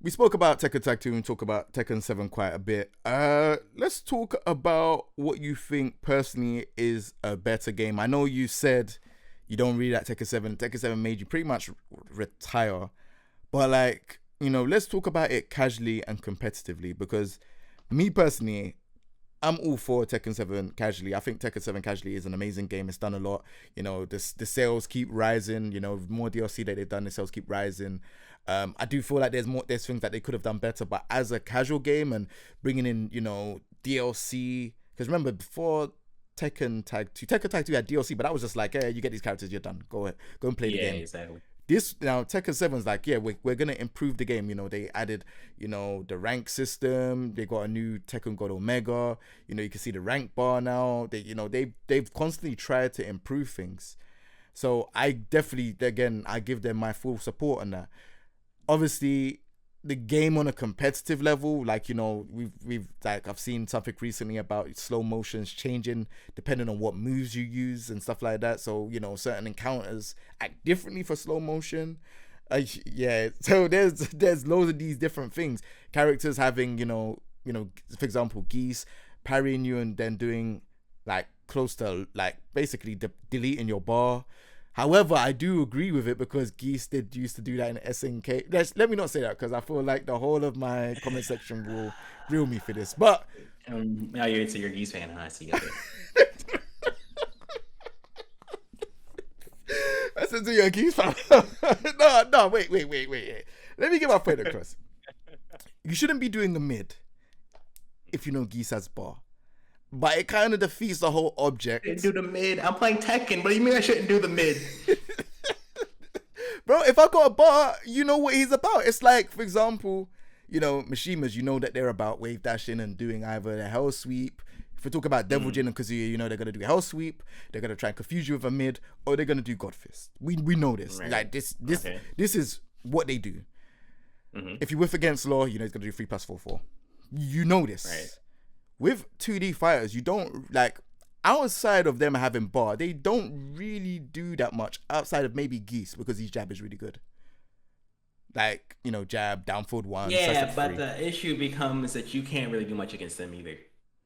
we spoke about Tekken Tag 2 and talk about Tekken 7 quite a bit. Let's talk about what you think personally is a better game. I know you said you don't really like Tekken 7. Tekken 7 made you pretty much retire. But like, let's talk about it casually and competitively, because me personally, I'm all for Tekken 7 casually. I think Tekken 7 casually is an amazing game. It's done a lot. The sales keep rising. More DLC that they've done, the sales keep rising. I do feel like there's things that they could have done better. But as a casual game and bringing in, DLC, because remember before Tekken Tag 2 had DLC, but that was just like, hey, you get these characters, you're done. Go ahead, go and play the game. Yeah, exactly. This now Tekken 7's like, yeah, we're gonna improve the game. They added, the rank system. They got a new Tekken God Omega. You can see the rank bar now. They've constantly tried to improve things. So I definitely, again, I give them my full support on that. Obviously, the game on a competitive level, like, we've like, I've seen something recently about slow motions changing depending on what moves you use and stuff like that. So, certain encounters act differently for slow motion. Yeah, so there's loads of these different things. Characters having, for example, Geese parrying you and then doing like close to like basically deleting your bar. However, I do agree with it because Geese used to do that in SNK. Let me not say that because I feel like the whole of my comment section will grill me for this. But now you're a Geese fan, huh? I see it. Listen to your Geese fan. No, wait. Let me get my point across. You shouldn't be doing the mid if you know Geese has bar. But it kind of defeats the whole object. Do the mid. I'm playing Tekken. What do you mean I shouldn't do the mid? Bro, if I got a bar, you know what he's about. It's like, for example, Mishimas, that they're about wave dashing and doing either the hell sweep. If we talk about Devil Jin and Kazuya, they're going to do hell sweep. They're going to try and confuse you with a mid, or they're going to do God Fist. We know this. Right. Like, this is what they do. Mm-hmm. If you whiff against Law, he's going to do 3+4/4. You know this. Right. With 2D fighters, you don't, like, outside of them having bar, they don't really do that much outside of maybe Geese because his jab is really good. Like, jab, down forward 1. Yeah, but 3. The issue becomes that you can't really do much against them either.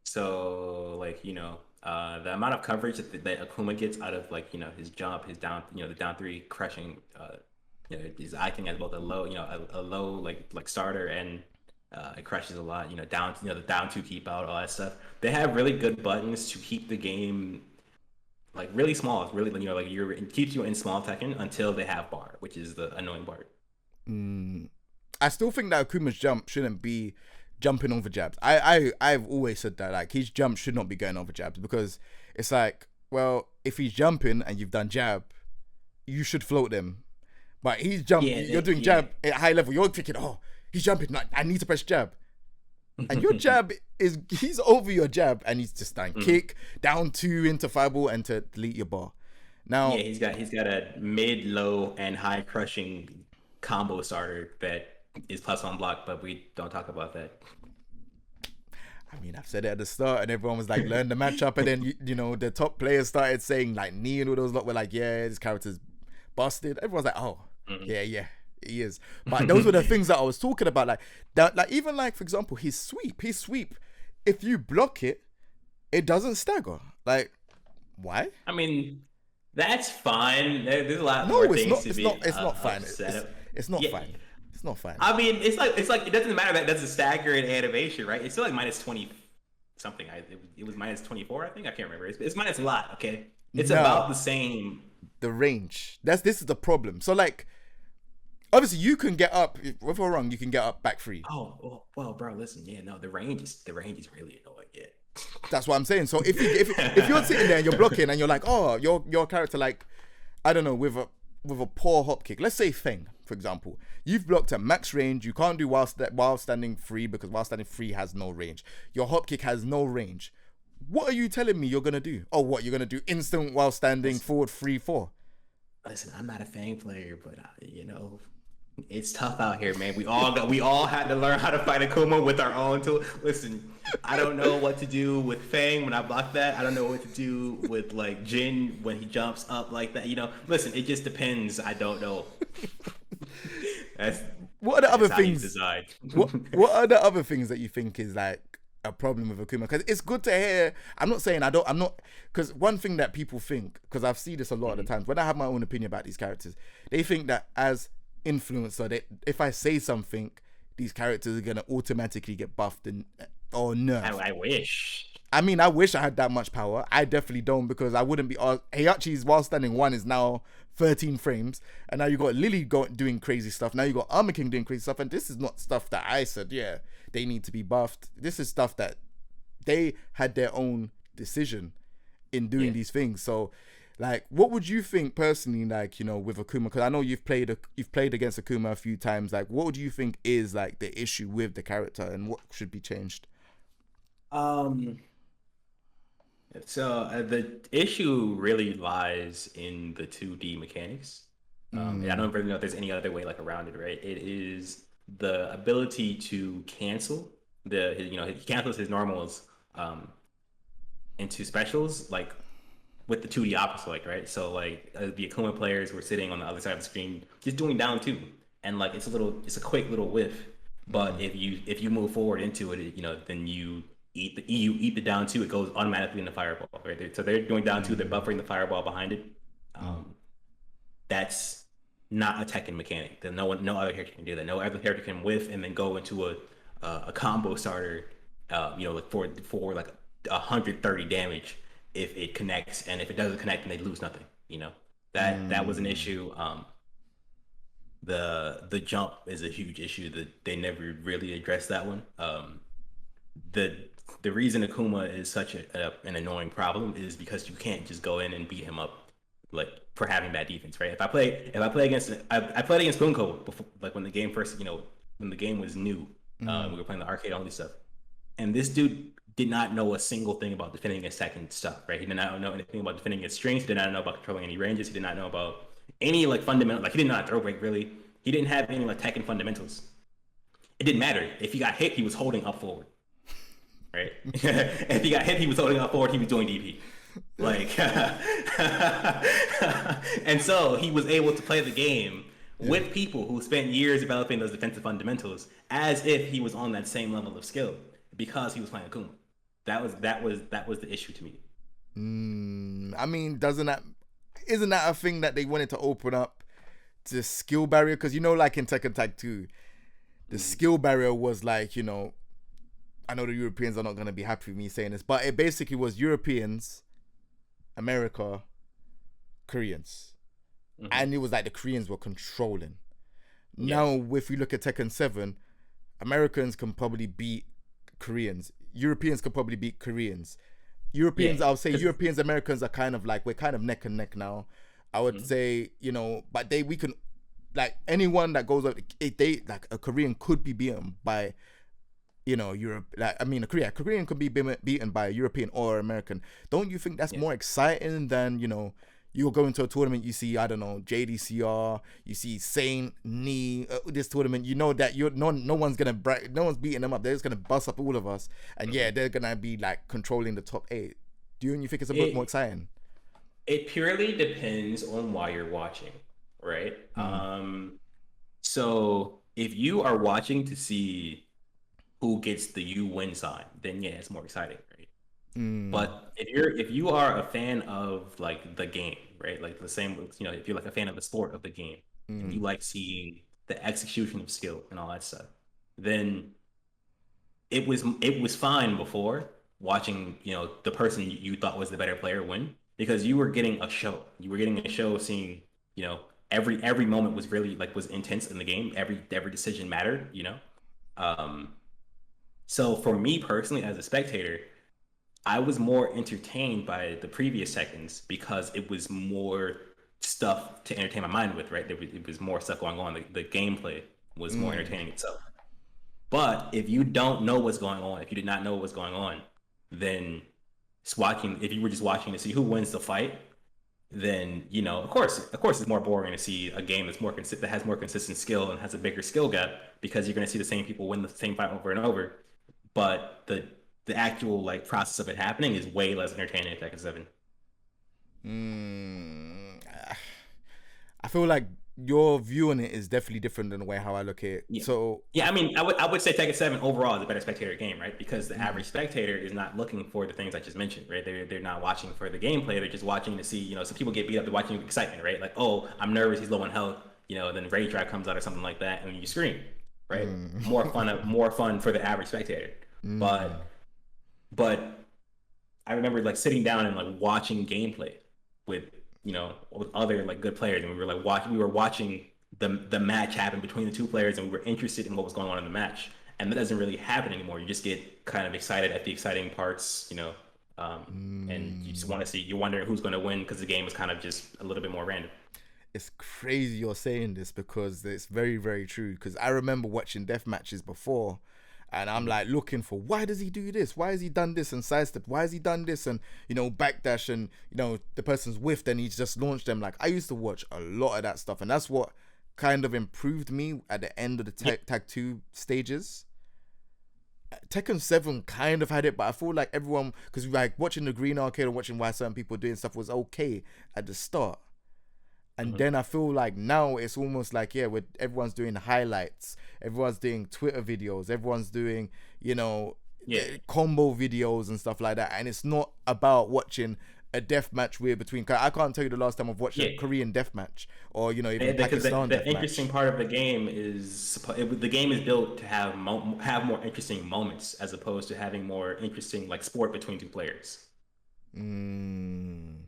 So, like, the amount of coverage that Akuma gets out of, like, his jump, his down, the down 3 crushing, is acting as both a low, a low, like starter and it crushes a lot, down, the down 2 keep out, all that stuff. They have really good buttons to keep the game like really small. It's really, it keeps you in small Tekken until they have bar, which is the annoying part. I still think that Akuma's jump shouldn't be jumping over jabs. I've always said that, like, his jump should not be going over jabs because it's like, well, if he's jumping and you've done jab, you should float them. But he's jumping, you're doing jab at high level. You're thinking, oh, he's jumping. I need to press jab. And your jab he's over your jab and he's just done kick, down 2 into fireball and to delete your bar. Now, he's got a mid, low, and high crushing combo starter that is +1 block, but we don't talk about that. I mean, I've said it at the start and everyone was like, learn the matchup. And then, the top players started saying, like, Knee and all those lot were like, yeah, this character's busted. Everyone's like, oh, yeah. He is. But those were the things that I was talking about. Like that, like even like, for example, his sweep, if you block it, it doesn't stagger. Like, why? I mean, that's fine. There's a lot more things to be. It's not fine. It's not fine. It's not fine. I mean, it's like it doesn't matter that that's a stagger in animation, right? It's still like -20 something. It was -24, I think. I can't remember. It's minus a lot. Okay, it's about the same. The range. This is the problem. So like, obviously, you can get up. If we're wrong, you can get up back 3. Oh, well, bro, listen. Yeah, no, the range is really annoying. Yeah. That's what I'm saying. So if you're sitting there and you're blocking and you're like, oh, your character, like, I don't know, with a poor hop kick. Let's say Feng, for example. You've blocked at max range. You can't do while standing free because while standing free has no range. Your hop kick has no range. What are you telling me you're gonna do? Oh, what you're gonna do? Instant while standing forward 3-4. Listen, I'm not a Fang player, but it's tough out here, man. We all had to learn how to fight Akuma with our own tool. Listen, I don't know what to do with Fang when I block that. I don't know what to do with like Jin when he jumps up like that. Listen, it just depends. I don't know. what are the other That's how he's things? designed. What are the other things that you think is like a problem with Akuma? Because it's good to hear. I'm not saying I don't. I'm not, because one thing that people think, because I've seen this a lot of the times when I have my own opinion about these characters, they think that as influencer, if I say something, these characters are gonna automatically get buffed and or nerfed. I wish. I mean, I wish I had that much power. I definitely don't, because I wouldn't be. Heihachi's while standing one is now 13 frames, and now you got Lily doing crazy stuff. Now you got Armor King doing crazy stuff, and this is not stuff that I said. Yeah, they need to be buffed. This is stuff that they had their own decision in doing these things. So, like, what would you think personally, like, you know, with Akuma? Because I know you've played against Akuma a few times. Like, what would you think is like the issue with the character, and what should be changed? So the issue really lies in the 2D mechanics. And I don't really know if there's any other way like around it, right? It is the ability to cancel he cancels his normals into specials, like with the 2D opposite, like, right? So like the Akuma players were sitting on the other side of the screen just doing down two, and like it's a quick little whiff. But if you move forward into it, then you eat the down two, it goes automatically in the fireball, right? So they're doing down two, they're buffering the fireball behind it. That's not a Tekken mechanic. That no other character can do that. No other character can whiff and then go into a combo starter, like for like 130 damage if it connects, and if it doesn't connect, then they lose nothing. That was an issue. The jump is a huge issue that they never really addressed that one. The reason Akuma is such an annoying problem is because you can't just go in and beat him up like for having bad defense, right? If I play against I played against Funko before, like when the game first, when the game was new, we were playing the arcade only stuff, and this dude did not know a single thing about defending his second stuff, right? He did not know anything about defending his strings. He did not know about controlling any ranges. He did not know about any like fundamental, like he didn't know how to throw break really. He didn't have any like Tekken fundamentals. It didn't matter. If he got hit, he was holding up forward. Right? If he got hit, he was holding up forward, he was doing DP. Like and so he was able to play the game with people who spent years developing those defensive fundamentals as if he was on that same level of skill because he was playing Akuma. That was the issue to me. I mean, isn't that a thing that they wanted to open up to skill barrier? Because like in Tekken Tag 2, the skill barrier was like, I know the Europeans are not going to be happy with me saying this, but it basically was Europeans, America, Koreans. And it was like the Koreans were controlling. Now, if you look at Tekken 7, Americans can probably beat Koreans. Europeans can probably beat Koreans. I'll say Europeans, Americans are kind of like, we're kind of neck and neck now. I would say, but we can, like, anyone that goes up, like a Korean could be beaten by, Europe. Like, I mean, a Korean could be beaten by a European or American. Don't you think that's more exciting than, you'll go into a tournament, you see, I don't know, JDCR, you see Saint, Knee, this tournament, that no one's beating them up. They're just gonna bust up all of us, and they're gonna be like controlling the top 8. Do you think it's a bit more exciting? It purely depends on why you're watching, right? So if you are watching to see who gets the you win sign, then it's more exciting, right? But if you are a fan of like the game, right? Like the same, if you're like a fan of the sport of the game, and you like seeing the execution of skill and all that stuff, then it was fine before watching, the person you thought was the better player win, because you were getting a show. You were getting a show of seeing, every moment was really was intense in the game. Every decision mattered, So for me personally, as a spectator, I was more entertained by the previous Tekkens because it was more stuff to entertain my mind with, right? It was more stuff going on. The gameplay was more entertaining itself. But if you don't know what's going on, if you did not know what's going on, then if you were just watching to see who wins the fight, then of course it's more boring to see a game that has more consistent skill and has a bigger skill gap, because you're going to see the same people win the same fight over and over. But the actual process of it happening is way less entertaining in Tekken 7. I feel like your view on it is definitely different than the way how I look at it. Yeah. So, Yeah, I mean, I would say Tekken 7 overall is a better spectator game, right? Because the mm, average spectator is not looking for the things I just mentioned, right? They're not watching for the gameplay. They're just watching to see, some people get beat up. They're watching excitement, right? Like, oh, I'm nervous. He's low on health. Then Rage Drive comes out or something like that, and you scream, right? mm, More fun for the average spectator. mm, But but I remember like sitting down and like watching gameplay with with other like good players, and we were watching the match happen between the two players, and we were interested in what was going on in the match. And that doesn't really happen anymore. You just get kind of excited at the exciting parts, and you just mm. want to see. You're wondering who's going to win because the game is kind of just a little bit more random. It's crazy you're saying this because it's very, very true. Because I remember watching death matches before, and I'm like looking for why does he do this? Why has he done this and sidestep? Why has he done this and backdash and the person's whiffed and he's just launched them? Like I used to watch a lot of that stuff, and that's what kind of improved me at the end of the Yeah, tag two stages. Tekken 7 kind of had it, but I feel like everyone, because like watching the Green Arcade and watching why certain people doing stuff was okay at the start. And mhm. then I feel like now it's almost like, yeah, with everyone's doing highlights, everyone's doing Twitter videos, everyone's doing, Yeah, combo videos and stuff like that. And it's not about watching a death match we're between. I can't tell you the last time I've watched a yeah. Korean death match or, even Because Pakistan the death interesting match. part of the game is the game is built to have more interesting moments as opposed to having more interesting like sport between two players. Mm.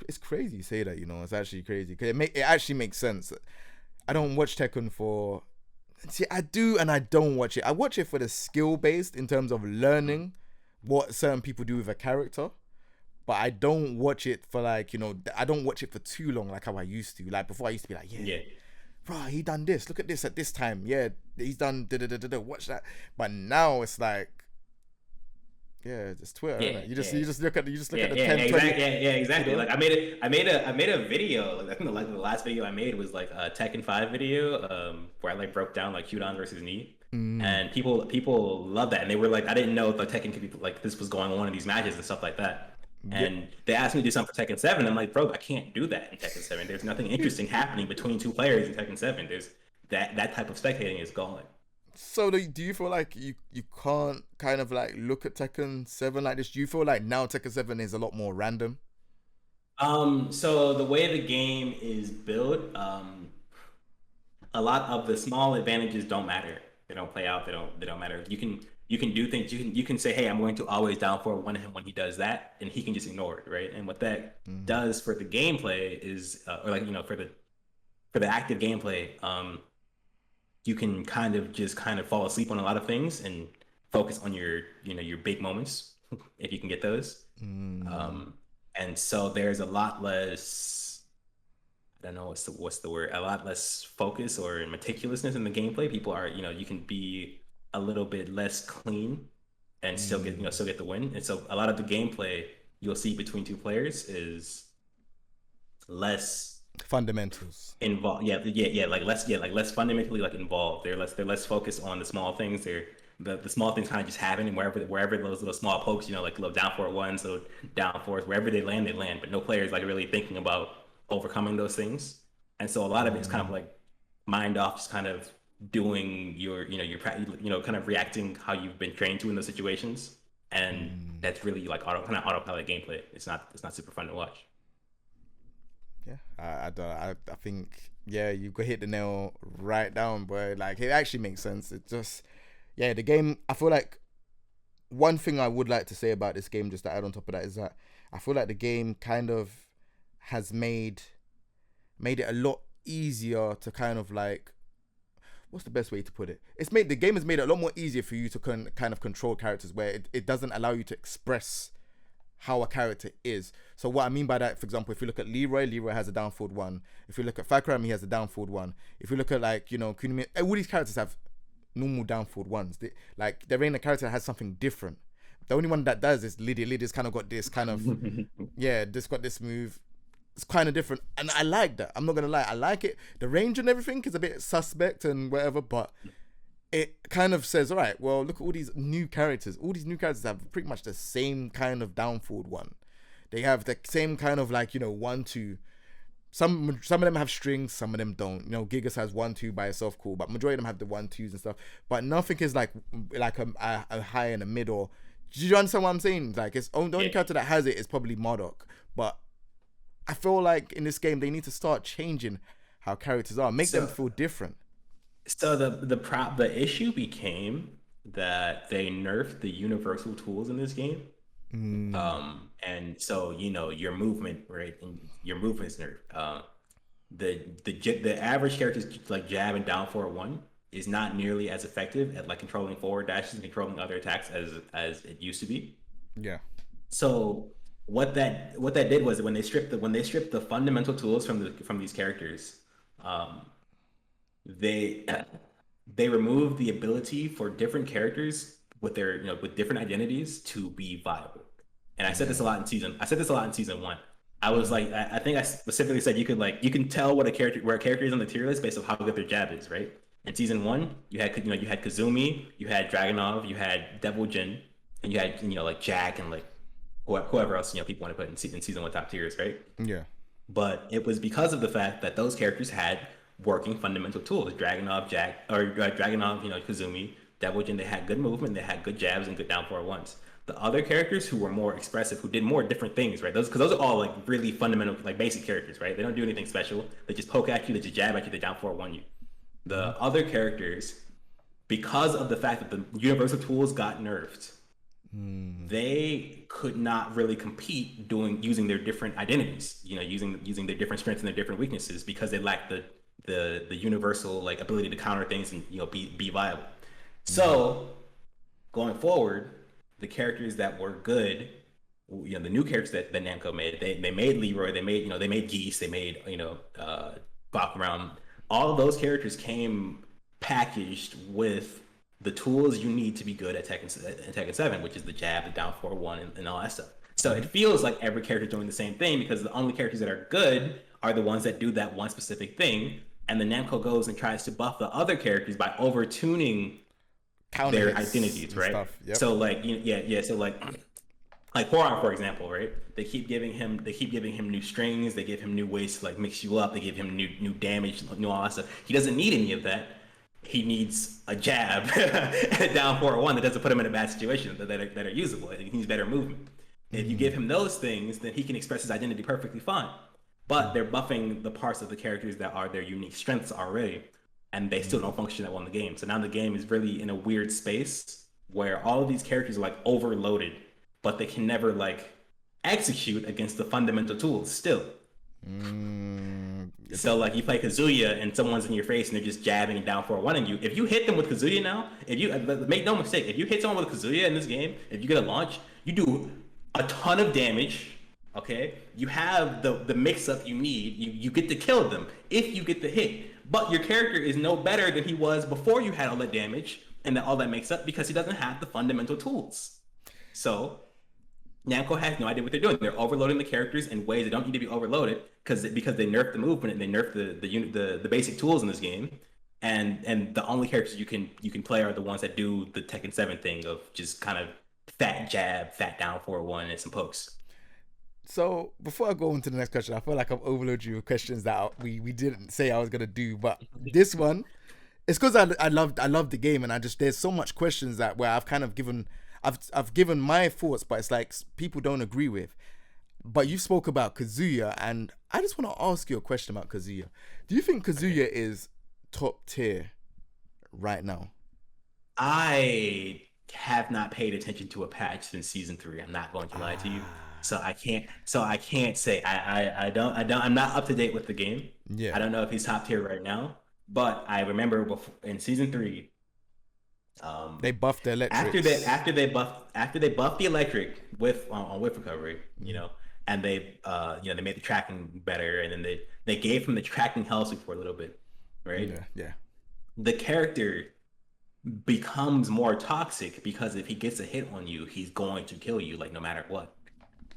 It's crazy you say that, it's actually crazy because it actually makes sense. I don't watch Tekken for. See, I do and I don't watch it. I watch it for the skill based in terms of learning what certain people do with a character, but I don't watch it for like I don't watch it for too long like how I used to. Like before, I used to be like, yeah, Yeah, bro, he done this. Look at this at this time. Yeah, he's done da da da da. Watch that. But now it's like, yeah, it's Twitter, isn't yeah, it? yeah. You just look at Yeah, the yeah, 10, 20. exactly. Yeah, exactly. Like I made a video. Like I think the last video I made was like a Tekken 5 video, where I like broke down like Hyudan versus Knee, Mm, and people love that, and they were like, I didn't know if like Tekken could be like this was going on in these matches and stuff like that. yeah. And they asked me to do something for Tekken 7. I'm like, bro, I can't do that in Tekken 7. There's nothing interesting happening between two players in Tekken 7. There's that type of spectating is gone. So do you feel like you can't kind of like look at Tekken 7 like this? Do you feel like now Tekken 7 is a lot more random? So the way the game is built, a lot of the small advantages don't matter. They don't play out. They don't matter. You can do things. You can say, hey, I'm going to always down for one him when he does that, and he can just ignore it, right? And what that Mm, does for the gameplay is, or like for the active gameplay, you can kind of fall asleep on a lot of things and focus on your big moments if you can get those. mm, Um, and so there's a lot less. I don't know what's the word. A lot less focus or meticulousness in the gameplay. People are you can be a little bit less clean and still get mm. still get the win. And so a lot of the gameplay you'll see between two players is less Fundamentals. involved. Yeah, yeah, yeah. Like less fundamentally like involved. They're less focused on the small things. The small things kind of just happen, and wherever those little small pokes, like little down four ones, little down fours, wherever they land, they land. But no player is like really thinking about overcoming those things. And so a lot of it's kind of Mm, like mind off, just kind of doing kind of reacting how you've been trained to in those situations. And mm. that's really like autopilot gameplay. It's not super fun to watch. Yeah, I don't. I think yeah, you could hit the nail right down, but like it actually makes sense. It just yeah, the game. I feel like one thing I would like to say about this game, just to add on top of that, is that I feel like the game kind of has made it a lot easier to kind of like what's the best way to put it? The game has made it a lot more easier for you to kind of control characters where it doesn't allow you to express how a character is. So what I mean by that, for example, if you look at Leroy has a down forward one. If you look at Fakram, he has a down forward one. If you look at like, Kunimi, all these characters have normal down forward ones. Like there ain't a character that has something different. The only one that does is Lydia. Lydia's kind of got this kind of, yeah, just got this move. It's kind of different. And I like that. I'm not going to lie. I like it. The range and everything is a bit suspect and whatever, but it kind of says, all right, well, look at all these new characters. All these new characters have pretty much the same kind of down forward one. They have the same kind of like, 1, 2. some of them have strings, some of them don't. You know, Gigas has 1-2 by itself, cool, but majority of them have the 1-2s and stuff. But nothing is like a high and a mid, or do you understand what I'm saying? Like it's the only character that has it is probably Modok. But I feel like in this game they need to start changing how characters are, make them feel different. So the issue became that they nerfed the universal tools in this game. And so your movement, right? And your movement is nerfed. The average characters like jab and down 4-1 is not nearly as effective at like controlling forward dashes and controlling other attacks as it used to be. Yeah. So what that did was when they stripped the fundamental tools from these characters, they removed the ability for different characters with their with different identities to be viable. And I said this a lot in season 1. I was like, I think I specifically said you can tell where a character is on the tier list based on how good their jab is, right? In season 1, you had Kazumi, you had Dragunov, you had Devil Jin, and you had like Jack and like whoever else people want to put in season 1 top tiers, right? Yeah. But it was because of the fact that those characters had working fundamental tools. Dragunov, Kazumi, Devil Jin, they had good movement, they had good jabs and good down 4-1s. The other characters who were more expressive, who did more different things, right? Those are all like really fundamental, like basic characters, right? They don't do anything special. They just poke at you, they just jab at you, they down 4-1 you. The other characters, because of the fact that the universal tools got nerfed, they could not really compete using their different identities, using their different strengths and their different weaknesses because they lacked the universal like ability to counter things and be viable. So going forward, the characters that were good, the new characters that Namco made, they made Leroy, they made Geese, they made Bakuran. All of those characters came packaged with the tools you need to be good at Tekken 7, which is the jab, the down 4-1, and all that stuff. So it feels like every character doing the same thing because the only characters that are good are the ones that do that one specific thing. And the Namco goes and tries to buff the other characters by over-tuning their identities, right? Yep. So like, so like Horan, for example, right? They keep giving him new strings. They give him new ways to like mix you up. They give him new damage, all that stuff. He doesn't need any of that. He needs a jab down 4-1 that doesn't put him in a bad situation that are usable. He needs better movement. If you give him those things, then he can express his identity perfectly fine. But they're buffing the parts of the characters that are their unique strengths already, and they still don't function that well in the game. So now the game is really in a weird space where all of these characters are like overloaded, but they can never like execute against the fundamental tools still. So like you play Kazuya and someone's in your face and they're just jabbing down 4-1 on you. If you hit them with Kazuya now, make no mistake, if you hit someone with Kazuya in this game, if you get a launch, you do a ton of damage. Okay, you have the mix-up you need. You get to kill them if you get the hit. But your character is no better than he was before you had all that damage and all that mix-up because he doesn't have the fundamental tools. So Namco has no idea what they're doing. They're overloading the characters in ways that don't need to be overloaded because they nerfed the movement and they nerfed the basic tools in this game. And the only characters you can play are the ones that do the Tekken 7 thing of just kind of fat jab, fat down 4-1, and some pokes. So before I go on to the next question, I feel like I've overloaded you with questions that we didn't say I was gonna do, but this one, it's because I love the game and there's so much questions that where I've kind of given my thoughts, but it's like people don't agree with. But you spoke about Kazuya, and I just want to ask you a question about Kazuya. Do you think Kazuya is top tier right now? I have not paid attention to a patch since season 3. I'm not going to lie to you. So I can't say I'm not up to date with the game. Yeah. I don't know if he's top tier right now, but I remember in season 3, they buffed the electric. After they buffed the electric with on whip recovery, and they they made the tracking better, and then they gave him the tracking health for a little bit, right? Yeah. The character becomes more toxic because if he gets a hit on you, he's going to kill you, like no matter what.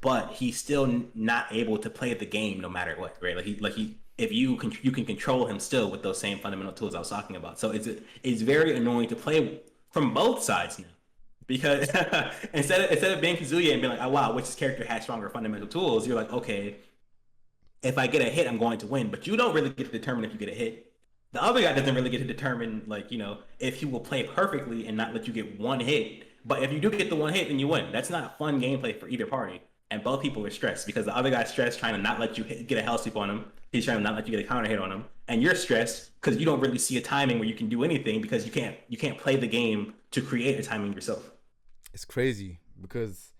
But he's still not able to play the game no matter what, right? If you can control him still with those same fundamental tools I was talking about. So it's very annoying to play from both sides now, because instead of being Kazuya and being like, oh wow, which character has stronger fundamental tools, you're like, okay, if I get a hit, I'm going to win. But you don't really get to determine if you get a hit. The other guy doesn't really get to determine, like, if he will play perfectly and not let you get one hit. But if you do get the one hit, then you win. That's not fun gameplay for either party. And both people are stressed because the other guy's stressed trying to not let you get a hell sweep on him. He's trying to not let you get a counter hit on him. And you're stressed because you don't really see a timing where you can do anything because you can't play the game to create a timing yourself. It's crazy because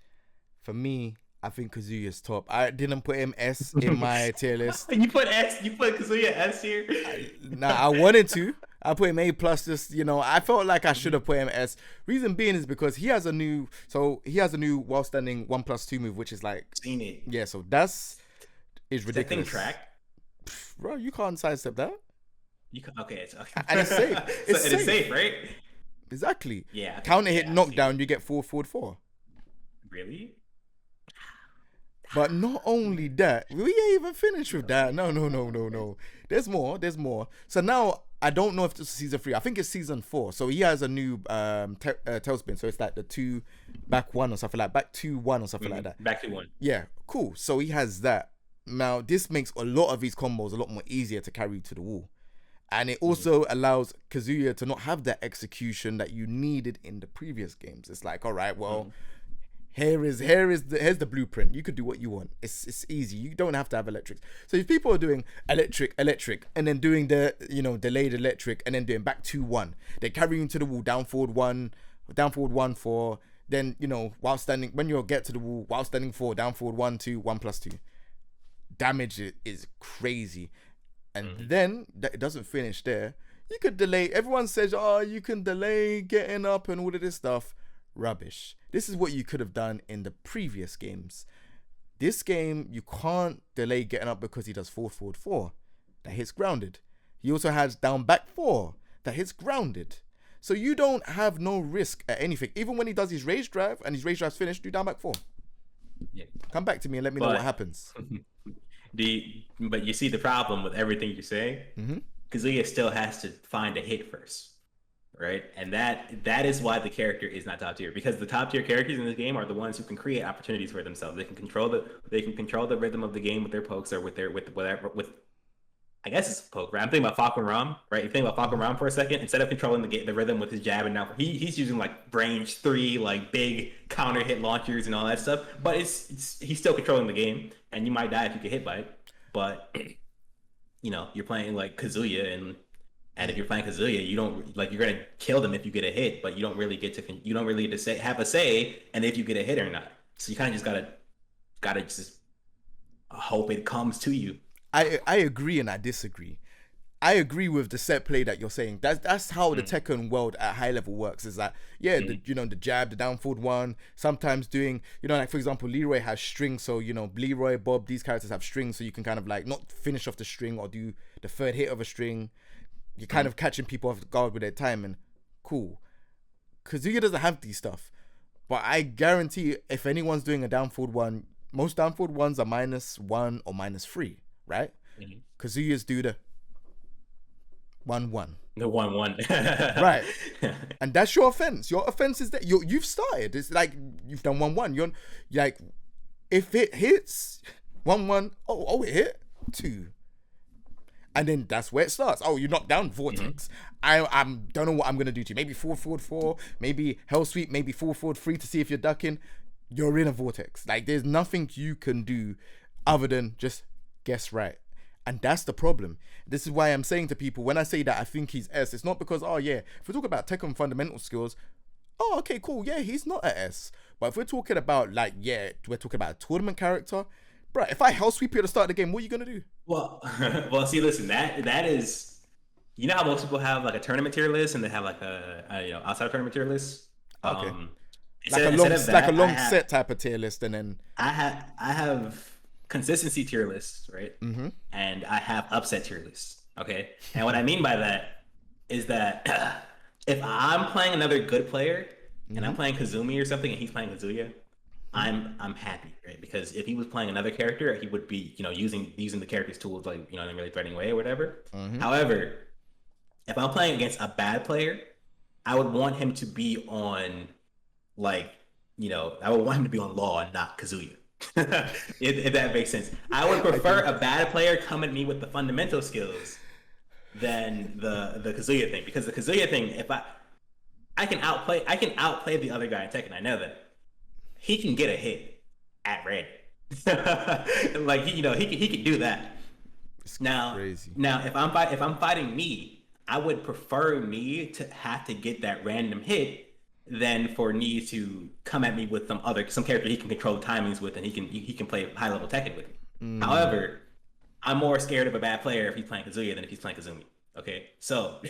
for me, I think Kazuya's top. I didn't put him S in my tier list. You put Kazuya S here? I wanted to. I put him A plus. Just I felt like I should have put him S. Reason being is because he has a new while standing 1+2 move, which is like seen it. Yeah, so is ridiculous. That thing track? Bro, you can't sidestep that. Okay, it's okay. And it's safe. It's safe, right? Exactly. Yeah. Okay. Counter hit knockdown, you get forward 4. Really? But not only that, we ain't even finished with that. No. There's more. So now, I don't know if this is season 3. I think it's season 4. So he has a new tailspin. So it's like the 2 back 1 or something like back 2-1 or something like that. Back 2-1. Yeah, cool. So he has that. Now, this makes a lot of these combos a lot more easier to carry to the wall. And it also allows Kazuya to not have that execution that you needed in the previous games. It's like, all right, well, here's the blueprint. You could do what you want. It's easy. You don't have to have electrics. So if people are doing electric, and then doing the delayed electric, and then doing back 2-1, they carry you to the wall, down forward 1 4. Then while standing, when you get to the wall, while standing 4, down forward 1 2, 1+2. Damage is crazy. And then it doesn't finish there. You could delay. Everyone says, oh, you can delay getting up and all of this stuff. Rubbish. This is what you could have done in the previous games. This game, you can't delay getting up because he does forward 4. That hits grounded. He also has down back 4. That hits grounded. So you don't have no risk at anything. Even when he does his rage drive and his rage drive's finished, do down back 4. Yeah. Come back to me and let me know what happens. But you see the problem with everything you're saying? Kazuya still has to find a hit first, right? And that is why the character is not top tier, because the top tier characters in this game are the ones who can create opportunities for themselves. They can control the rhythm of the game with their pokes or with I guess it's a poke, right? I'm thinking about Falcon Ram, right? You think about Falcon Ram for a second. Instead of controlling the rhythm with his jab, and now he's using like range 3, like big counter hit launchers and all that stuff. But he's still controlling the game, and you might die if you get hit by it. But you're playing like Kazuya, and if you're playing Kazuya, you don't you're gonna kill them if you get a hit, but you don't really get to have a say, and if you get a hit or not. So you kind of just gotta just hope it comes to you. I agree and I disagree. I agree with the set play that you're saying. That's how the Tekken world at high level works. Is that the jab, the down forward 1. Sometimes doing like for example, Leroy has strings, so Leroy, Bob, these characters have strings, so you can kind of like not finish off the string or do the third hit of a string. You're kind of catching people off guard with their timing. Cool. Kazuya doesn't have these stuff, but I guarantee if anyone's doing a down forward 1, most down forward 1s are -1 or -3. Right? Kazuya's do the 1-1. The 1-1. Right. And that's your offense. Your offense is that you've started. It's like you've done 1-1. You're like, if it hits 1-1, it hit 2. And then that's where it starts. Oh, you knocked down Vortex. I don't know what I'm gonna do to you. Maybe forward 4, maybe Hell Sweep, maybe forward 3 to see if you're ducking. You're in a Vortex. Like there's nothing you can do other than just guess right. And that's the problem. This is why I'm saying to people, when I say that I think he's S, it's not because if we talk about Tekken fundamental skills, okay, cool, he's not a S. But if we're talking about we're talking about a tournament character, bro, if I hell sweep you at the start of the game, what are you gonna do? Well, see, listen, that is, how most people have like a tournament tier list and they have like a outside tournament tier list. Okay. Like a long set type of tier list, and then I have consistency tier lists, right? And I have upset tier lists. Okay. And what I mean by that is that if I'm playing another good player and I'm playing Kazumi or something and he's playing Kazuya, I'm happy, right? Because if he was playing another character, he would be, using the character's tools like, in a really threatening way or whatever. However, if I'm playing against a bad player, I would want him to be on I would want him to be on Law and not Kazuya. if that makes sense. I would prefer a bad player come at me with the fundamental skills than the Kazuya thing, because the Kazuya thing, if I can outplay the other guy in Tekken. I know that he can get a hit at red. Like he can do that. It's Now, crazy. if I'm fighting me, I would prefer me to have to get that random hit than for me to come at me with some character he can control the timings with, and he can play high level Tekken with me. However, I'm more scared of a bad player if he's playing Kazuya than if he's playing Kazumi. Okay, so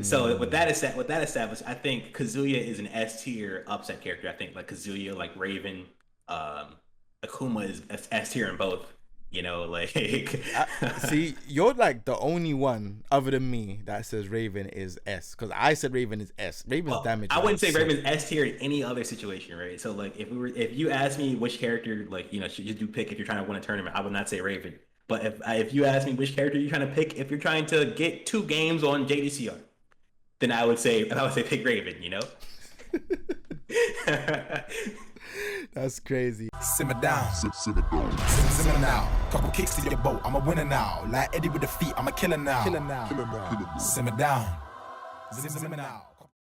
so with that established, I think Kazuya is an S tier upset character. I think like Kazuya, like Raven, Akuma is S tier in both. You know, like See, you're like the only one other than me that says Raven is S, because I said Raven is S. Raven's damage. I wouldn't say Raven's S tier in any other situation, right? So like if you ask me which character, like, you know, should you pick if you're trying to win a tournament, I would not say Raven. But if you ask me which character you're trying to pick if you're trying to get 2 games on JDCR, then I would say pick Raven, you know? That's crazy. Simmer down. Simmer now. Couple kicks to your boat. I'm a winner now. Like Eddie with the feet. I'm a killer now. Simmer down. Simmer now.